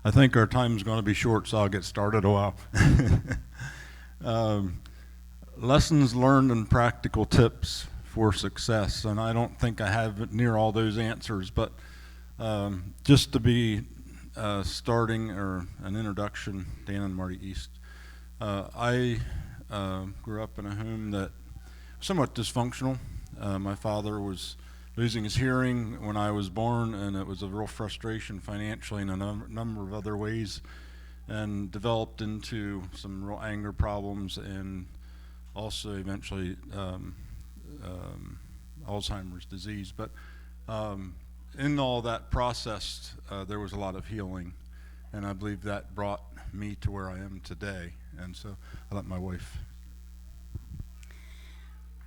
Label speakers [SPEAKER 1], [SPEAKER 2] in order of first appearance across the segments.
[SPEAKER 1] I think our time's going to be short, so I'll get started a while. um, Lessons learned and practical tips for success, and I don't think I have near all those answers, but just to be starting or an introduction, Dan and Marty Ehst. I grew up in a home that was somewhat dysfunctional. My father was losing his hearing when I was born, and it was a real frustration financially in a number of other ways, and developed into some real anger problems and also eventually Alzheimer's disease. But in all that process, there was a lot of healing, and I believe that brought me to where I am today. And so I let my wife.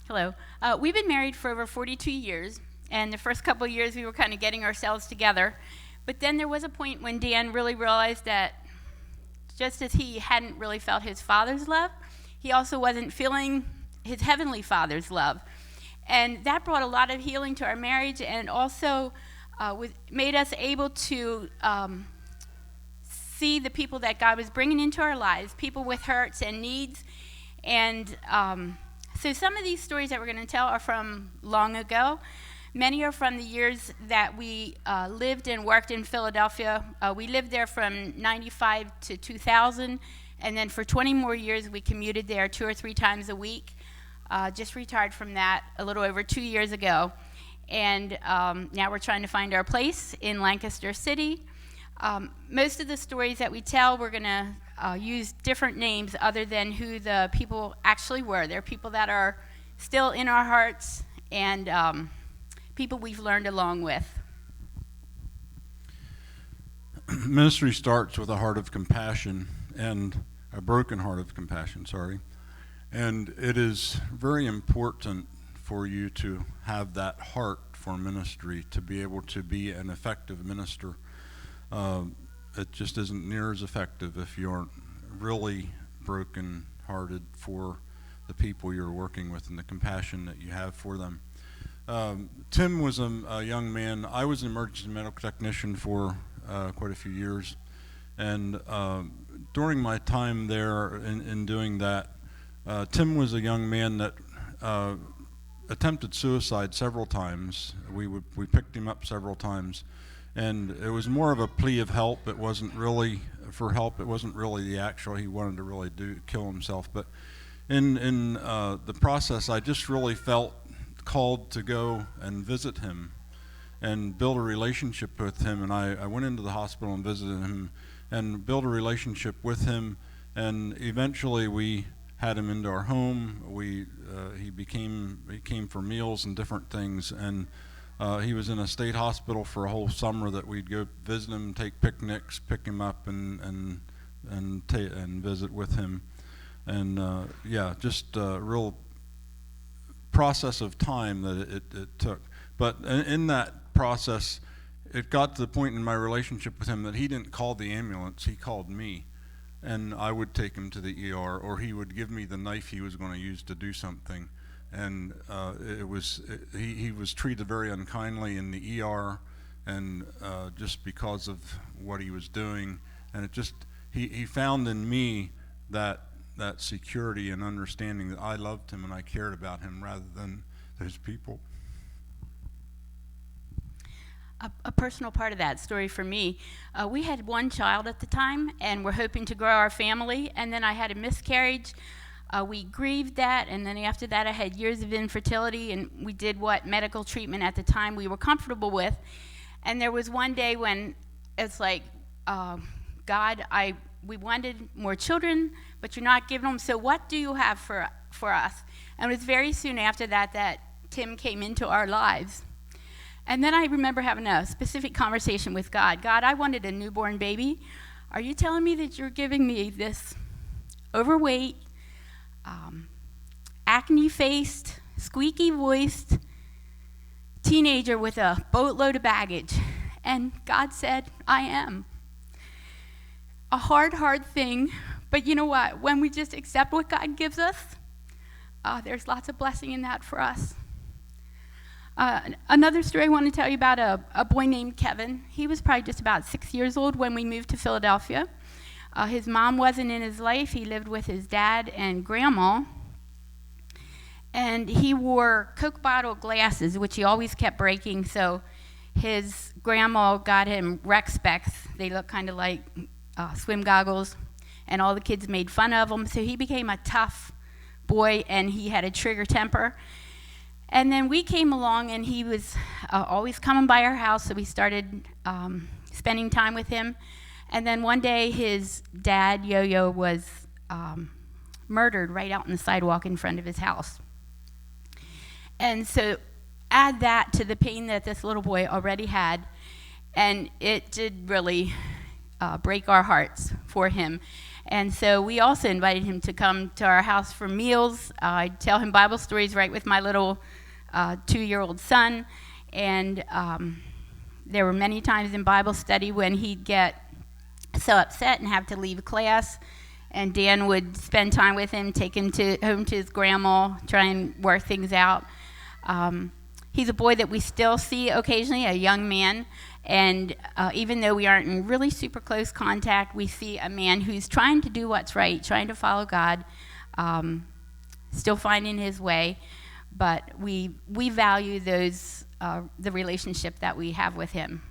[SPEAKER 2] Hello. We've been married for over 42 years, and the first couple of years we were kind of getting ourselves together. But then there was a point when Dan really realized that just as he hadn't really felt his father's love, he also wasn't feeling his heavenly Father's love. And that brought a lot of healing to our marriage, and also made us able to see the people that God was bringing into our lives, people with hurts and needs. And so some of these stories that we're going to tell are from long ago. Many are from the years that we lived and worked in Philadelphia. We lived there from 95 to 2000, and then for 20 more years we commuted there 2 or 3 times a week. Just retired from that a little over 2 years ago. And now we're trying to find our place in Lancaster City. Most of the stories that we tell, we're going to use different names other than who the people actually were. They're people that are still in our hearts, and people we've learned along with.
[SPEAKER 1] Ministry starts with a heart of compassion, and a broken heart of compassion, And it is very important for you to have that heart for ministry, to be able to be an effective minister. It just isn't near as effective if you aren't really broken-hearted for the people you're working with and the compassion that you have for them. Tim was a young man. I was an emergency medical technician for quite a few years, and during my time there in doing that, Tim was a young man that attempted suicide several times. We picked him up several times, and it was more of a plea of help. It wasn't really for help. It wasn't really the actual. He wanted to really kill himself. But in the process, I just really felt called to go and visit him and build a relationship with him. And I went into the hospital and visited him and built a relationship with him. And eventually, we had him into our home. He came for meals and different things, and he was in a state hospital for a whole summer that we'd go visit him, take picnics, pick him up, and visit with him, and just a real process of time that it took. But in that process, it got to the point in my relationship with him that he didn't call the ambulance; he called me. And I would take him to the ER, or he would give me the knife he was going to use to do something. And he was treated very unkindly in the ER, and just because of what he was doing. And he found in me that security and understanding that I loved him and I cared about him rather than those people.
[SPEAKER 2] A personal part of that story for me, we had one child at the time, and we're hoping to grow our family, and then I had a miscarriage. We grieved that, and then after that I had years of infertility, and we did what medical treatment at the time we were comfortable with. And there was one day when it's like, God, we wanted more children, but you're not giving them, so what do you have for us? And it was very soon after that Tim came into our lives. And then I remember having a specific conversation with God. God, I wanted a newborn baby. Are you telling me that you're giving me this overweight, acne-faced, squeaky-voiced teenager with a boatload of baggage? And God said, I am. A hard thing, but you know what? When we just accept what God gives us, there's lots of blessing in that for us. Another story I want to tell you about a boy named Kevin. He was probably just about 6 years old when we moved to Philadelphia. His mom wasn't in his life. He lived with his dad and grandma. And he wore Coke bottle glasses, which he always kept breaking. So his grandma got him rec specs. They look kind of like swim goggles. And all the kids made fun of him. So he became a tough boy, and he had a trigger temper. And then we came along, and he was always coming by our house, so we started spending time with him. And then one day, his dad, Yo-Yo, was murdered right out on the sidewalk in front of his house. And so add that to the pain that this little boy already had, and it did really break our hearts for him. And so we also invited him to come to our house for meals. I'd tell him Bible stories right with my little 2-year-old son. And there were many times in Bible study when he'd get so upset and have to leave class. And Dan would spend time with him, take him home to his grandma, try and work things out. He's a boy that we still see occasionally, a young man. And even though we aren't in really super close contact, we see a man who's trying to do what's right, trying to follow God, still finding his way. But we value those the relationship that we have with him.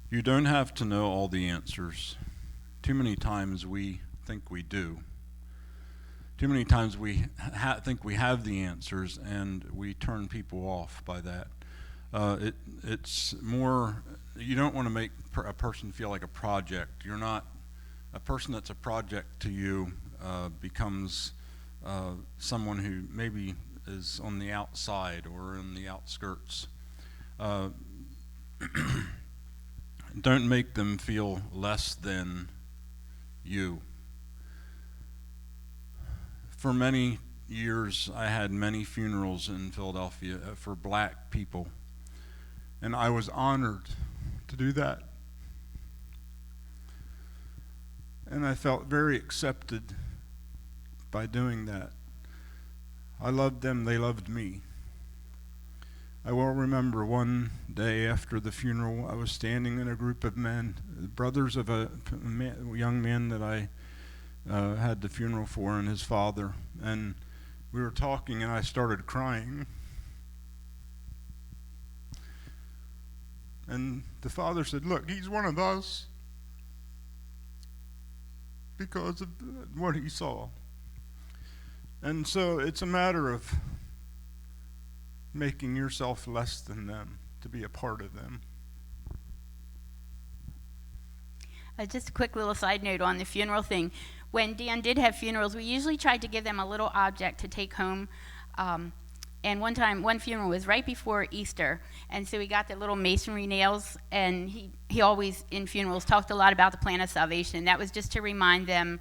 [SPEAKER 1] You don't have to know all the answers. Too many times we think we do. Too many times we think we have the answers, and we turn people off by that. It's more, you don't want to make a person feel like a project. You're not, a person that's a project to you becomes someone who maybe is on the outside or in the outskirts. Don't make them feel less than you. For many years, I had many funerals in Philadelphia for black people, and I was honored to do that. And I felt very accepted by doing that. I loved them, they loved me. I will remember one day after the funeral, I was standing in a group of men, brothers of a young man that I had the funeral for, and his father, and we were talking, and I started crying. And the father said, "Look, he's one of us because of what he saw." And so it's a matter of making yourself less than them to be a part of them.
[SPEAKER 2] Just a quick little side note on the funeral thing. When Dan did have funerals, we usually tried to give them a little object to take home. And one funeral was right before Easter, and so we got the little masonry nails, and he always, in funerals, talked a lot about the plan of salvation. That was just to remind them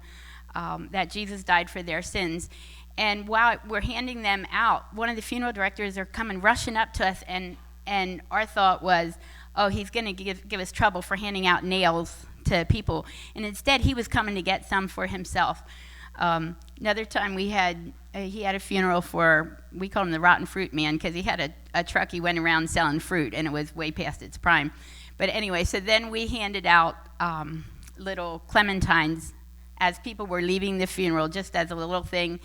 [SPEAKER 2] that Jesus died for their sins. And while we're handing them out, one of the funeral directors are coming rushing up to us, and our thought was, oh, he's going to give us trouble for handing out nails to people. And instead, he was coming to get some for himself. Another time he had a funeral for, we called him the rotten fruit man, because he had a truck he went around selling fruit, and it was way past its prime. But anyway, so then we handed out little clementines as people were leaving the funeral, just as a little thing.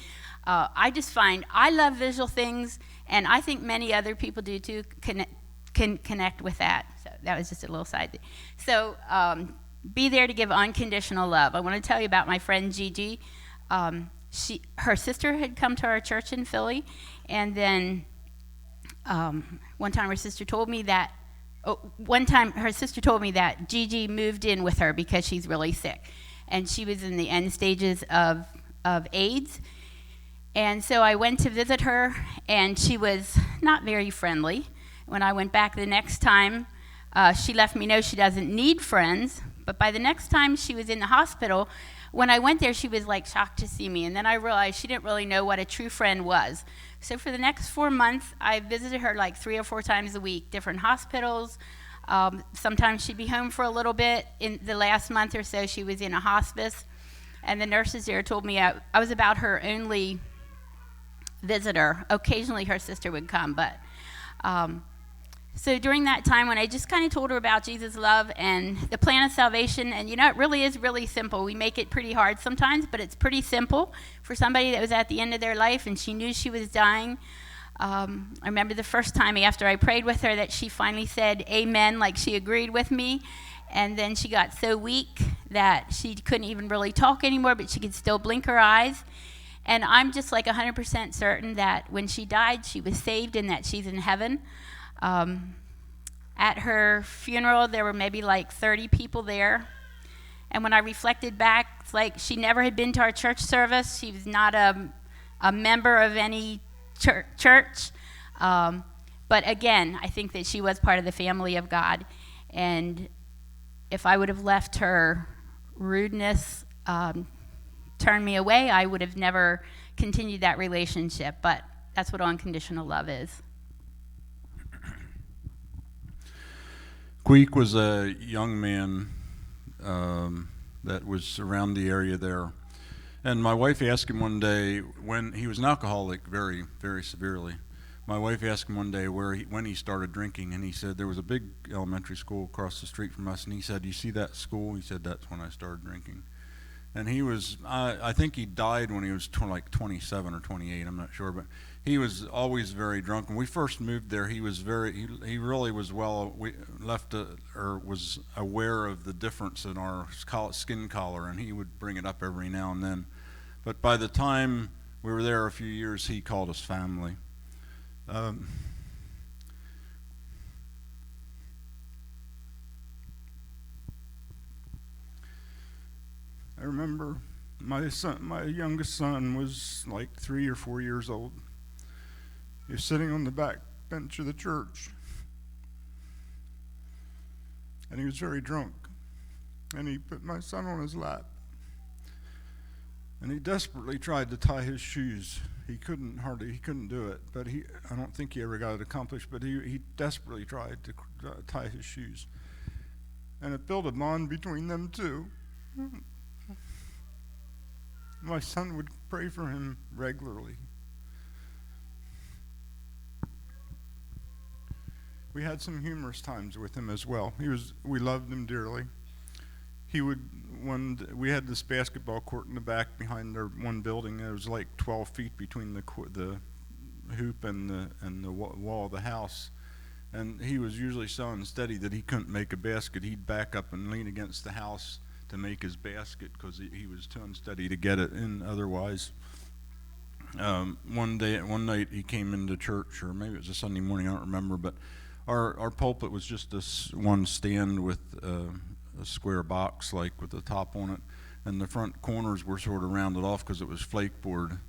[SPEAKER 2] I just find I love visual things, and I think many other people do too, can connect with that. So that was just a little side thing. So be there to give unconditional love. I want to tell you about my friend Gigi. Her sister had come to our church in Philly, and then one time her sister told me that Gigi moved in with her because she's really sick, and she was in the end stages of AIDS. And so I went to visit her, and she was not very friendly. When I went back the next time, she left me know she doesn't need friends. But by the next time she was in the hospital, when I went there, she was like shocked to see me. And then I realized she didn't really know what a true friend was. So for the next 4 months, I visited her like 3 or 4 times a week, different hospitals. Sometimes she'd be home for a little bit. In the last month or so, she was in a hospice. And the nurses there told me I was about her only visitor. Occasionally her sister would come, but so during that time when I just kind of told her about Jesus' love and the plan of salvation, and it really is really simple. We make it pretty hard sometimes, but it's pretty simple for somebody that was at the end of their life and she knew she was dying. I remember the first time after I prayed with her that she finally said amen, like she agreed with me. And then she got so weak that she couldn't even really talk anymore, but she could still blink her eyes. And I'm just like 100% certain that when she died, she was saved and that she's in heaven. At her funeral, there were maybe like 30 people there. And when I reflected back, it's like she never had been to our church service. She was not a member of any church. But again, I think that she was part of the family of God. And if I would have let her rudeness turn me away, I would have never continued that relationship. But that's what unconditional love is.
[SPEAKER 1] Queek was a young man that was around the area there. And my wife asked him one day, when he was an alcoholic very, very severely, my wife asked him one day when he started drinking, and he said there was a big elementary school across the street from us, and he said, "You see that school?" He said, "That's when I started drinking." And he was, I think he died when he was like 27 or 28, I'm not sure, but he was always very drunk. When we first moved there, he was he really was was aware of the difference in our skin color, and he would bring it up every now and then. But by the time we were there a few years, he called us family. I remember my youngest son was like 3 or 4 years old. He was sitting on the back bench of the church, and he was very drunk. And he put my son on his lap, and he desperately tried to tie his shoes. He couldn't do it, but I don't think he ever got it accomplished, but he desperately tried to tie his shoes. And it built a bond between them two. My son would pray for him regularly. We had some humorous times with him as well. We loved him dearly. We had this basketball court in the back behind our one building. There was like 12 feet between the hoop and the wall of the house. And he was usually so unsteady that he couldn't make a basket. He'd back up and lean against the house to make his basket because he was too unsteady to get it in otherwise. One night he came into church, or maybe it was a Sunday morning, I don't remember, but our pulpit was just this one stand with a square box like with the top on it, and the front corners were sort of rounded off because it was flake board.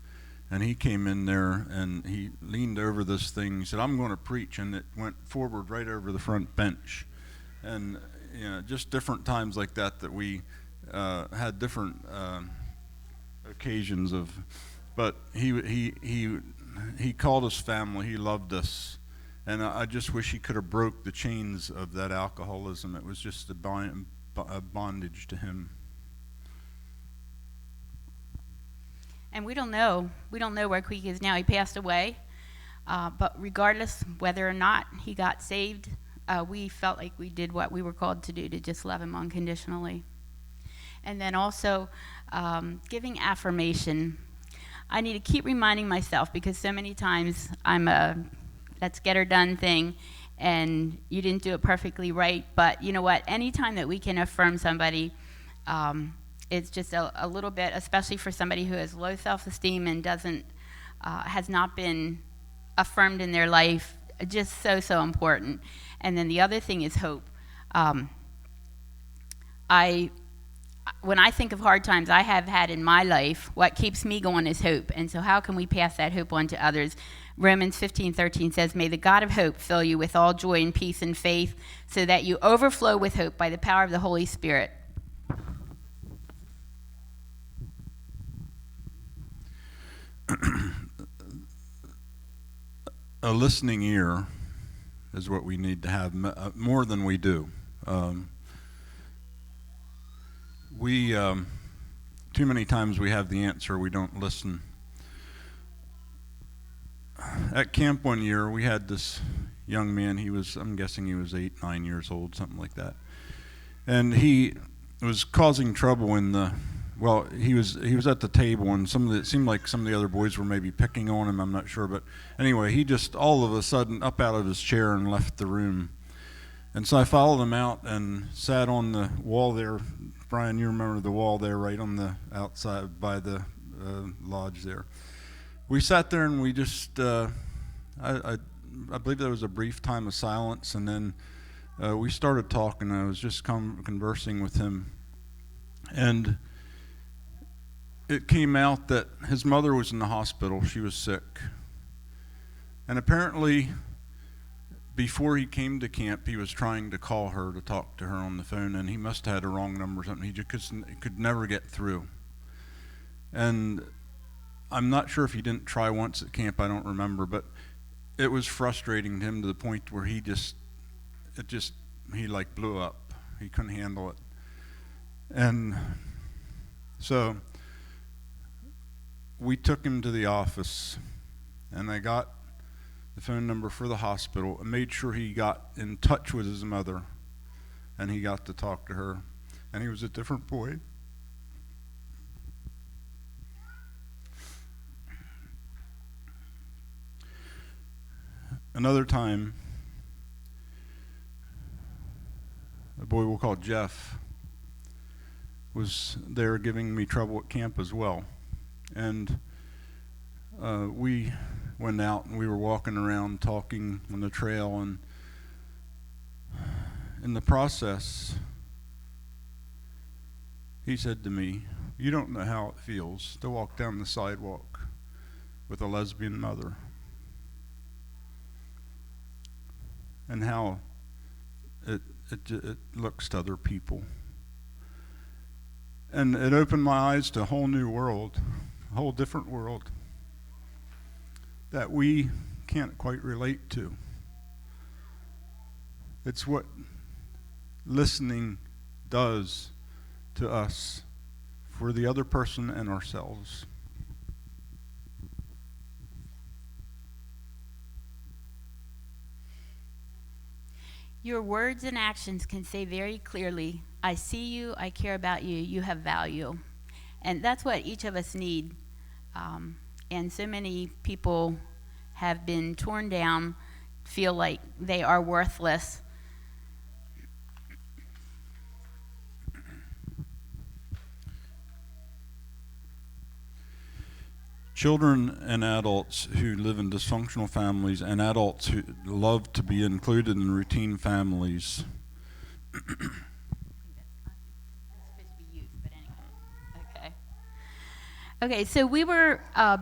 [SPEAKER 1] And he came in there and he leaned over this thing. He said, "I'm going to preach," and it went forward right over the front bench. And just different times like that we had different occasions of. But he called us family. He loved us. And I just wish he could have broke the chains of that alcoholism. It was just a bondage to him.
[SPEAKER 2] And we don't know where Queek is now. He passed away. But regardless whether or not he got saved, we felt like we did what we were called to do, to just love him unconditionally. And then also giving affirmation. I need to keep reminding myself, because so many times I'm a let's get her done thing, and you didn't do it perfectly right. But you know what? Anytime that we can affirm somebody, it's just a little bit, especially for somebody who has low self-esteem and has not been affirmed in their life, just so important. And then the other thing is hope. When I think of hard times I have had in my life, what keeps me going is hope. And so how can we pass that hope on to others? Romans 15:13 says, "May the God of hope fill you with all joy and peace and faith, so that you overflow with hope by the power of the Holy Spirit."
[SPEAKER 1] A listening ear is what we need to have more than we do. too many times we have the answer, we don't listen. At camp one year, we had this young man. I'm guessing he was 8, 9 years old, something like that. And he was causing trouble he was at the table, and it seemed like some of the other boys were maybe picking on him, I'm not sure. But anyway, he just all of a sudden up out of his chair and left the room. And so I followed him out and sat on the wall there. Brian, you remember the wall there right on the outside by the lodge there. We sat there and we just, I believe there was a brief time of silence, and then we started talking. I was just conversing with him. And it came out that his mother was in the hospital. She was sick. And apparently, before he came to camp, he was trying to call her to talk to her on the phone, and he must have had a wrong number or something. He just could never get through. And I'm not sure if he didn't try once at camp, I don't remember, but it was frustrating to him to the point where he like blew up. He couldn't handle it. And so we took him to the office, and I got the phone number for the hospital and made sure he got in touch with his mother, and he got to talk to her. And he was a different boy. Another time, a boy we'll call Jeff was there giving me trouble at camp as well. And we went out and we were walking around talking on the trail, and in the process, he said to me, "You don't know how it feels to walk down the sidewalk with a lesbian mother, and how it looks to other people." And it opened my eyes to a whole new world, a whole different world that we can't quite relate to. It's what listening does to us for the other person and ourselves.
[SPEAKER 2] Your words and actions can say very clearly, "I see you, I care about you, you have value." And that's what each of us need. And so many people have been torn down, feel like they are worthless.
[SPEAKER 1] Children and adults who live in dysfunctional families and adults who love to be included in routine families
[SPEAKER 2] Okay, so we were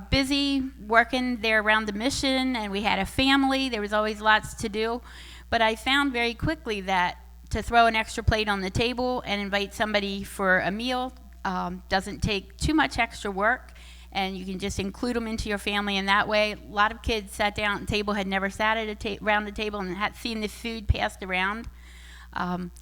[SPEAKER 2] busy working there around the mission, and we had a family. There was always lots to do. But I found very quickly that to throw an extra plate on the table and invite somebody for a meal doesn't take too much extra work, and you can just include them into your family in that way. A lot of kids sat down at the table, had never sat at around the table, and had seen the food passed around.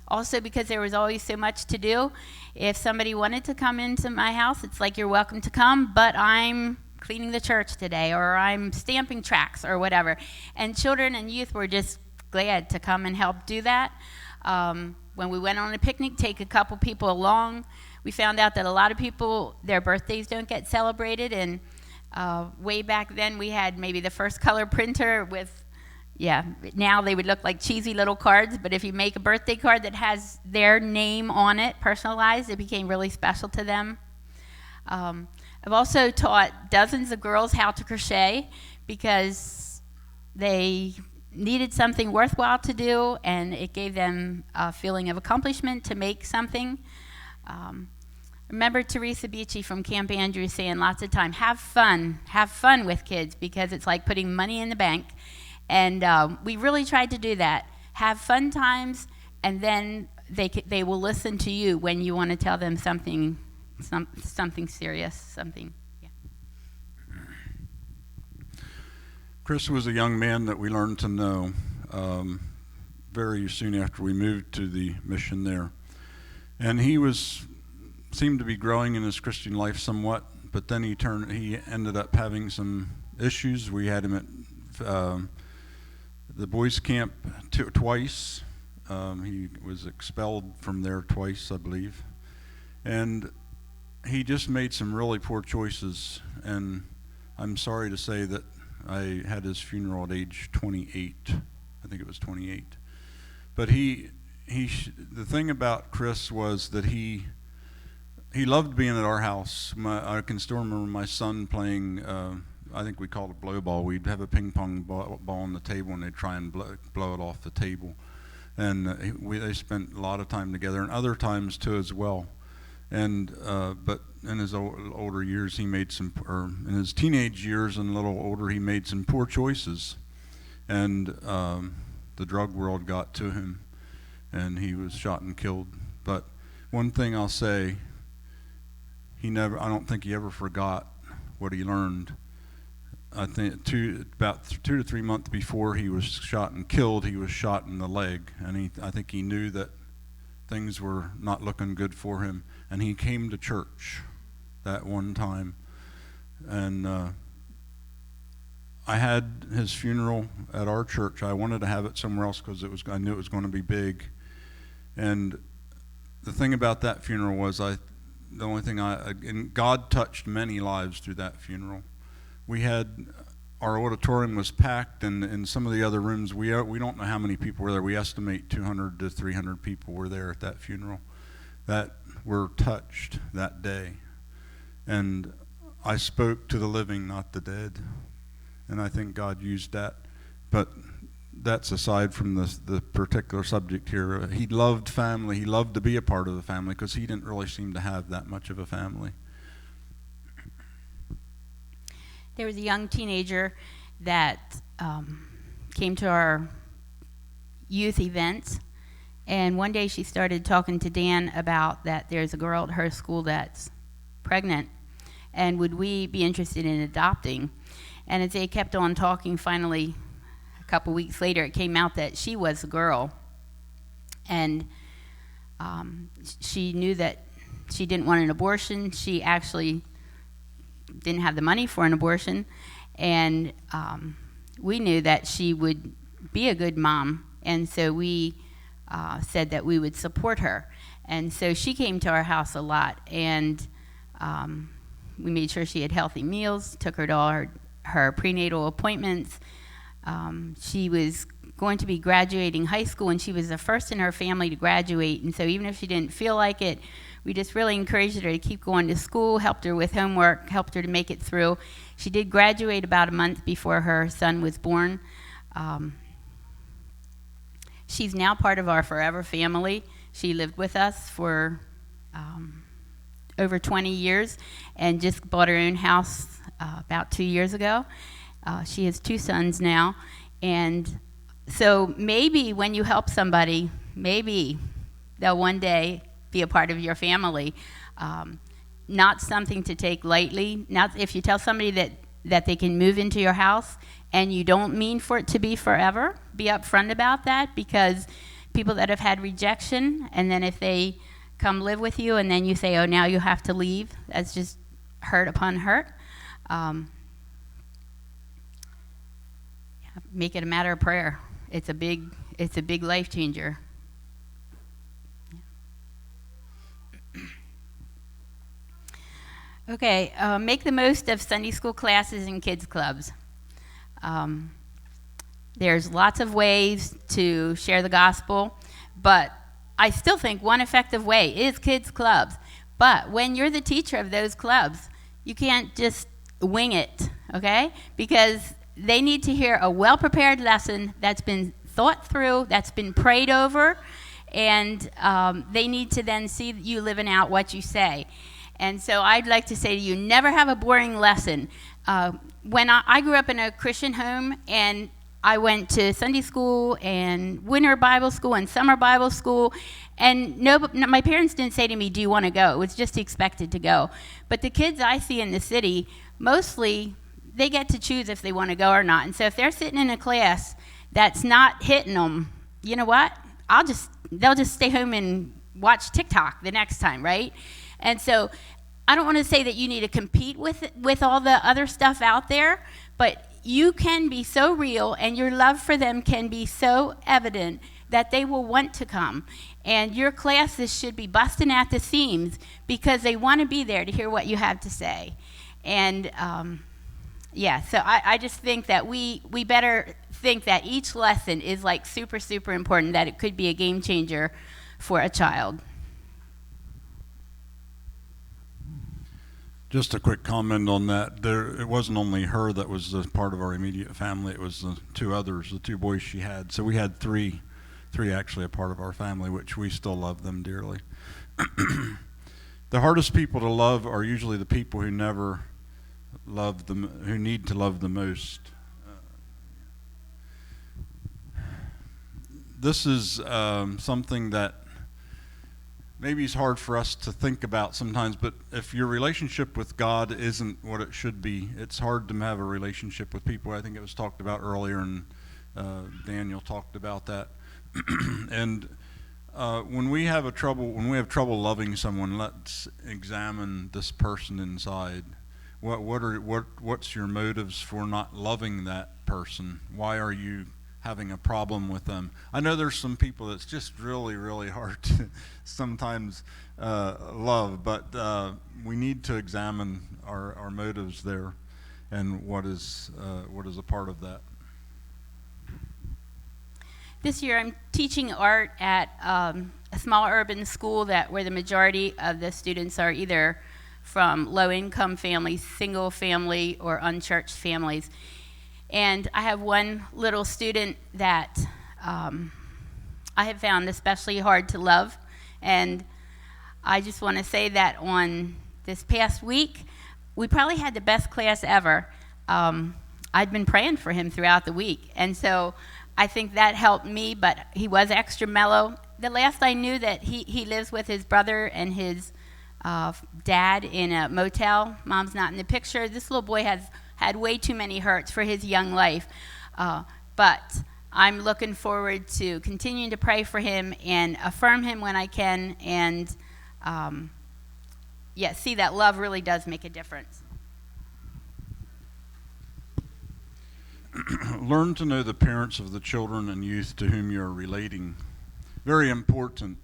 [SPEAKER 2] Also, because there was always so much to do, if somebody wanted to come into my house, it's like, "You're welcome to come, but I'm cleaning the church today," or "I'm stamping tracts," or whatever. And children and youth were just glad to come and help do that. When we went on a picnic, take a couple people along. We found out that a lot of people, their birthdays don't get celebrated, and way back then we had maybe the first color printer with, now they would look like cheesy little cards, but if you make a birthday card that has their name on it, personalized, it became really special to them. I've also taught dozens of girls how to crochet because they needed something worthwhile to do, and it gave them a feeling of accomplishment to make something. Remember Teresa Beachy from Camp Andrews saying lots of time, have fun with kids, because it's like putting money in the bank. And we really tried to do that. Have fun times, and then they will listen to you when you want to tell them something serious, something. Yeah.
[SPEAKER 1] Chris was a young man that we learned to know very soon after we moved to the mission there. And he was seemed to be growing in his Christian life somewhat, but then he ended up having some issues. We had him at the boys' camp twice. He was expelled from there twice, I believe. And he just made some really poor choices. And I'm sorry to say that I had his funeral at age 28. I think it was 28. But the thing about Chris was that he loved being at our house. I can still remember my son playing, I think we called it blow ball. We'd have a ping pong ball on the table, and they'd try and blow it off the table. And they spent a lot of time together, and other times too as well. And but in his older years, he made in his teenage years and a little older, he made some poor choices, and the drug world got to him, and he was shot and killed. But one thing I'll say, I don't think he ever forgot what he learned. I think about 2 to 3 months before he was shot and killed, he was shot in the leg, and I think he knew that things were not looking good for him, and he came to church that one time. And I had his funeral at our church. I wanted to have it somewhere else because I knew it was going to be big. And the thing about that funeral was and God touched many lives through that funeral. Our auditorium was packed, and in some of the other rooms, we don't know how many people were there. We estimate 200 to 300 people were there at that funeral that were touched that day. And I spoke to the living, not the dead. And I think God used that. But that's aside from the particular subject here. He loved family. He loved to be a part of the family because he didn't really seem to have that much of a family.
[SPEAKER 2] There was a young teenager that came to our youth events, and one day she started talking to Dan about that there's a girl at her school that's pregnant, and would we be interested in adopting? And as they kept on talking, finally, a couple weeks later, it came out that she was a girl, and she knew that she didn't want an abortion. She actually didn't have the money for an abortion, and we knew that she would be a good mom, and so we said that we would support her. And so she came to our house a lot, and we made sure she had healthy meals, took her to all her prenatal appointments. She was going to be graduating high school, and she was the first in her family to graduate, and so even if she didn't feel like it, we just really encouraged her to keep going to school, helped her with homework, helped her to make it through. She did graduate about a month before her son was born. She's now part of our forever family. She lived with us for over 20 years and just bought her own house about 2 years ago. She has 2 sons now. And so maybe when you help somebody, maybe they'll one day be a part of your family. Not something to take lightly. Now, if you tell somebody that they can move into your house and you don't mean for it to be forever, be upfront about that, because people that have had rejection, and then if they come live with you and then you say, oh, now you have to leave, that's just hurt upon hurt. Make it a matter of prayer. It's a big life changer. Okay, make the most of Sunday school classes and kids clubs. There's lots of ways to share the gospel, but I still think one effective way is kids clubs. But when you're the teacher of those clubs, you can't just wing it, okay? Because they need to hear a well-prepared lesson that's been thought through, that's been prayed over, and they need to then see you living out what you say. And so I'd like to say to you, never have a boring lesson. When I grew up in a Christian home, and I went to Sunday school and winter Bible school and summer Bible school, and my parents didn't say to me, do you want to go? It was just expected to go. But the kids I see in the city, mostly they get to choose if they want to go or not. And so if they're sitting in a class that's not hitting them, you know what? They'll just stay home and watch TikTok the next time, right? And so I don't want to say that you need to compete with all the other stuff out there, but you can be so real and your love for them can be so evident that they will want to come. And your classes should be busting at the seams because they want to be there to hear what you have to say. And so I just think that we better think that each lesson is like super, super important, that it could be a game changer for a child.
[SPEAKER 1] Just a quick comment on that. It wasn't only her that was a part of our immediate family. It was the two others, the two boys she had. So we had three actually a part of our family, which we still love them dearly. The hardest people to love are usually the people who never love them, who need to love the most. This is something that maybe is hard for us to think about sometimes, but if your relationship with God isn't what it should be, it's hard to have a relationship with people. I think it was talked about earlier, and Daniel talked about that. And when we have trouble loving someone, let's examine this person inside. What's your motives for not loving that person? Why are you having a problem with them? I know there's some people that's just really, really hard to sometimes love, but we need to examine our motives there and what is a part of that.
[SPEAKER 2] This year I'm teaching art at a small urban school where the majority of the students are either from low-income families, single family, or unchurched families. And I have one little student that I have found especially hard to love. And I just want to say that on this past week, we probably had the best class ever. I'd been praying for him throughout the week. And so I think that helped me, but he was extra mellow. The last I knew that he lives with his brother and his dad in a motel. Mom's not in the picture. This little boy has had way too many hurts for his young life. But I'm looking forward to continuing to pray for him and affirm him when I can, and see that love really does make a difference.
[SPEAKER 1] Learn to know the parents of the children and youth to whom you're relating. Very important.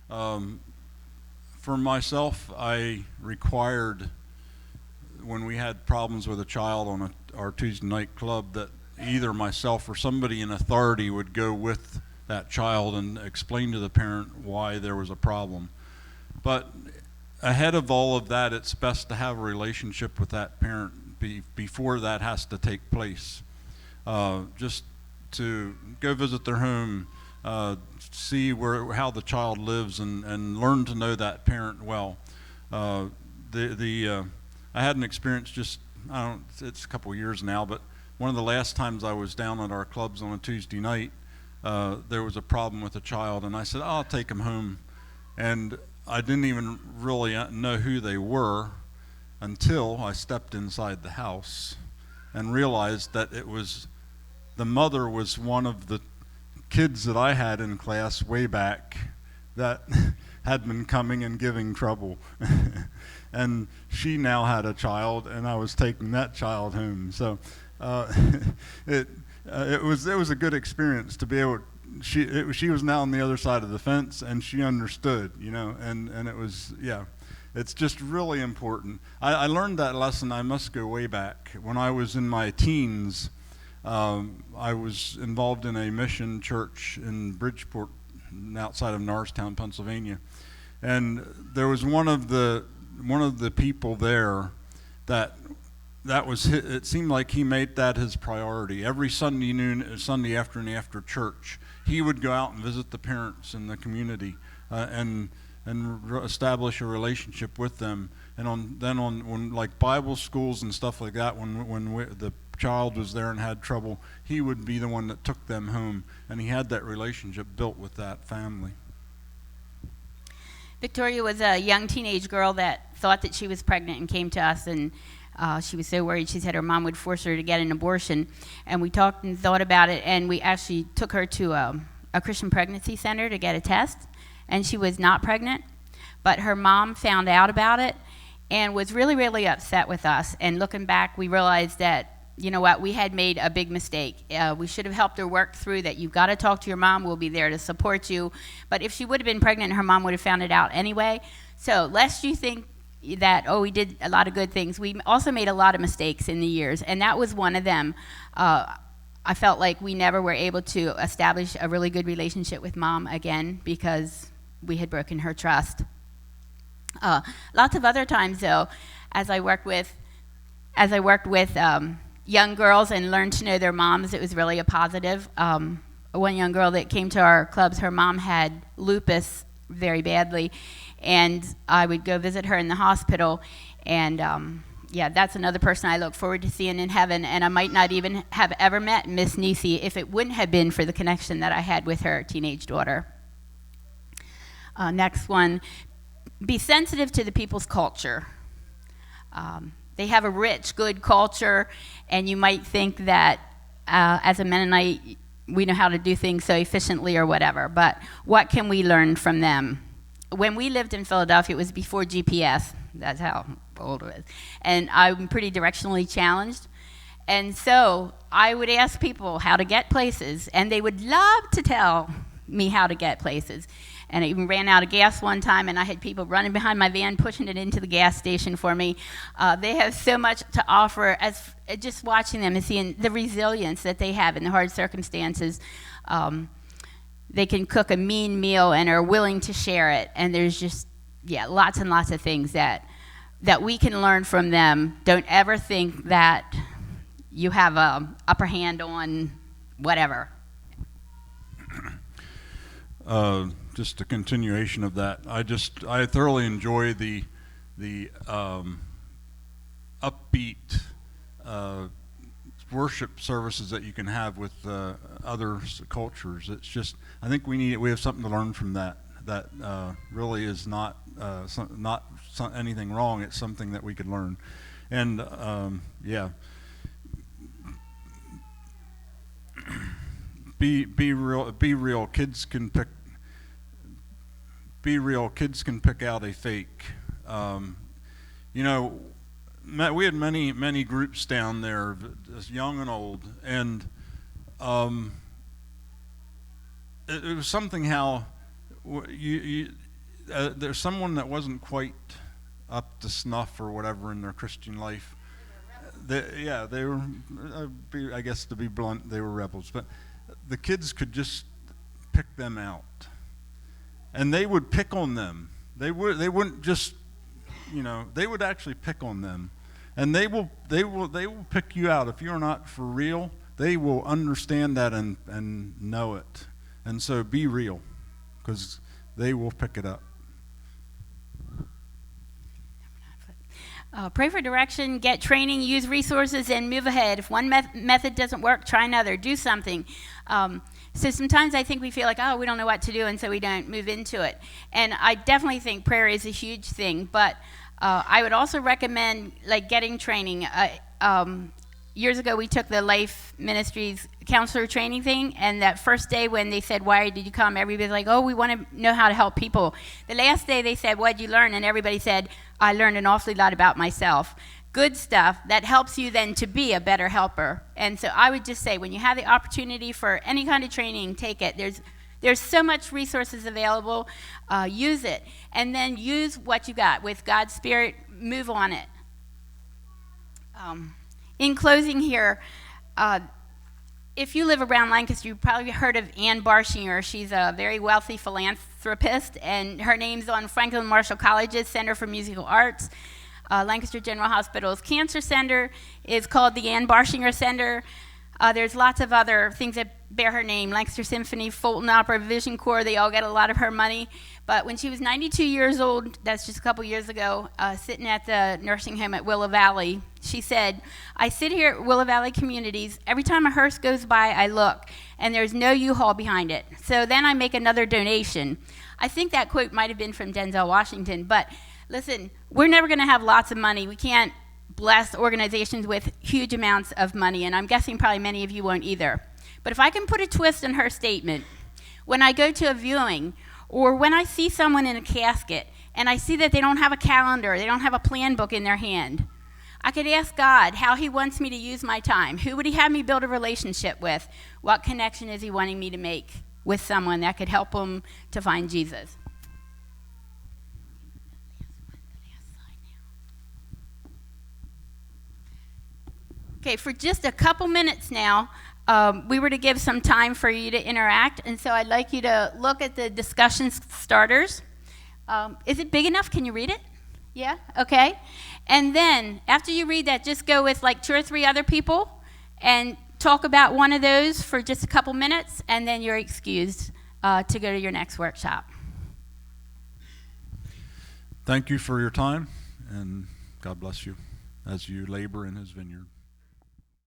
[SPEAKER 1] For myself, I required, when we had problems with a child on our Tuesday night club, that either myself or somebody in authority would go with that child and explain to the parent why there was a problem. But ahead of all of that, it's best to have a relationship with that parent before that has to take place. Just to go visit their home, see how the child lives, and learn to know that parent well. I had an experience it's a couple years now, but one of the last times I was down at our clubs on a Tuesday night, there was a problem with a child, and I said, I'll take him home. And I didn't even really know who they were until I stepped inside the house and realized that the mother was one of the kids that I had in class way back that had been coming and giving trouble. And she now had a child, and I was taking that child home. So it was a good experience to be able. She was now on the other side of the fence, and she understood, and it was, it's just really important. I learned that lesson. I must go way back. When I was in my teens, I was involved in a mission church in Bridgeport, outside of Norristown, Pennsylvania, and there was one of the people there that was it seemed like he made that his priority. Every Sunday afternoon after church, he would go out and visit the parents in the community and establish a relationship with them. And when like Bible schools and stuff like that, when the child was there and had trouble, he would be the one that took them home, and he had that relationship built with that family.
[SPEAKER 2] Victoria was a young teenage girl that thought that she was pregnant and came to us, and she was so worried. She said her mom would force her to get an abortion, and we talked and thought about it, and we actually took her to a Christian pregnancy center to get a test, and she was not pregnant. but her mom found out about it and was really, really upset with us. And looking back, we realized that, you know what, we had made a big mistake. We should have helped her work through that. You've got to talk to your mom. We'll be there to support you. But if she would have been pregnant, her mom would have found it out anyway. So lest you think that, oh, we did a lot of good things, we also made a lot of mistakes in the years, and that was one of them. I felt like we never were able to establish a really good relationship with Mom again because we had broken her trust. Lots of other times, though, as I worked with young girls and learned to know their moms, it was really a positive. One young girl that came to our clubs, her mom had lupus very badly, and I would go visit her in the hospital, and that's another person I look forward to seeing in heaven, and I might not even have ever met Miss Nisi if it wouldn't have been for the connection that I had with her teenage daughter. Next one, be sensitive to the people's culture. They have a rich, good culture, and you might think that as a Mennonite, we know how to do things so efficiently or whatever, but what can we learn from them? When we lived in Philadelphia, it was before GPS. That's how old it is. And I'm pretty directionally challenged. And so I would ask people how to get places, and they would love to tell me how to get places. And I even ran out of gas one time, and I had people running behind my van, pushing it into the gas station for me. They have so much to offer, as just watching them and seeing the resilience that they have in the hard circumstances. They can cook a mean meal and are willing to share it. And there's just, lots and lots of things that we can learn from them. Don't ever think that you have an upper hand on whatever.
[SPEAKER 1] Just a continuation of that. I thoroughly enjoy the upbeat worship services that you can have with other cultures. It's just, I think we have something to learn from that. That really is not anything wrong. It's something that we could learn, and be real. Be real. Kids can pick. Be real. Kids can pick out a fake. We had many groups down there, young and old, and it was something how there's someone that wasn't quite up to snuff or whatever in their Christian life. They were. I guess to be blunt, they were rebels, but the kids could just pick them out. And they would pick on them. They wouldn't just, they would actually pick on them. And they will pick you out. If you're not for real, they will understand that and know it. And so be real, because they will pick it up.
[SPEAKER 2] Pray for direction, get training, use resources, and move ahead. If one method doesn't work, try another. Do something. So sometimes I think we feel like, we don't know what to do, and so we don't move into it. And I definitely think prayer is a huge thing, but I would also recommend getting training. Years ago, we took the Life Ministries counselor training thing, and that first day when they said, why did you come? Everybody was like, we want to know how to help people. The last day they said, what did you learn? And everybody said, I learned an awfully lot about myself. Good stuff that helps you then to be a better helper. And so I would just say, when you have the opportunity for any kind of training, take it. There's so much resources available. Use it. And then use what you got. With God's Spirit, move on it. In closing here, if you live around Lancaster, you've probably heard of Ann Barshinger. She's a very wealthy philanthropist, and her name's on Franklin Marshall College's Center for Musical Arts. Lancaster General Hospital's Cancer Center is called the Ann Barshinger Center. There's lots of other things that bear her name, Lancaster Symphony, Fulton Opera, Vision Corps. They all get a lot of her money. But when she was 92 years old, that's just a couple years ago, sitting at the nursing home at Willow Valley, she said, I sit here at Willow Valley Communities. Every time a hearse goes by, I look, and there's no U-Haul behind it. So then I make another donation. I think that quote might have been from Denzel Washington, but listen, we're never going to have lots of money. We can't bless organizations with huge amounts of money, and I'm guessing probably many of you won't either. But if I can put a twist in her statement, when I go to a viewing or when I see someone in a casket and I see that they don't have a calendar, they don't have a plan book in their hand, I could ask God how he wants me to use my time. Who would he have me build a relationship with? What connection is he wanting me to make with someone that could help them to find Jesus? Okay, for just a couple minutes now, we were to give some time for you to interact, and so I'd like you to look at the discussion starters. Is it big enough? Can you read it? Yeah? Okay. And then, after you read that, just go with like 2 or 3 other people and talk about one of those for just a couple minutes, and then you're excused to go to your next workshop.
[SPEAKER 1] Thank you for your time, and God bless you as you labor in his vineyard.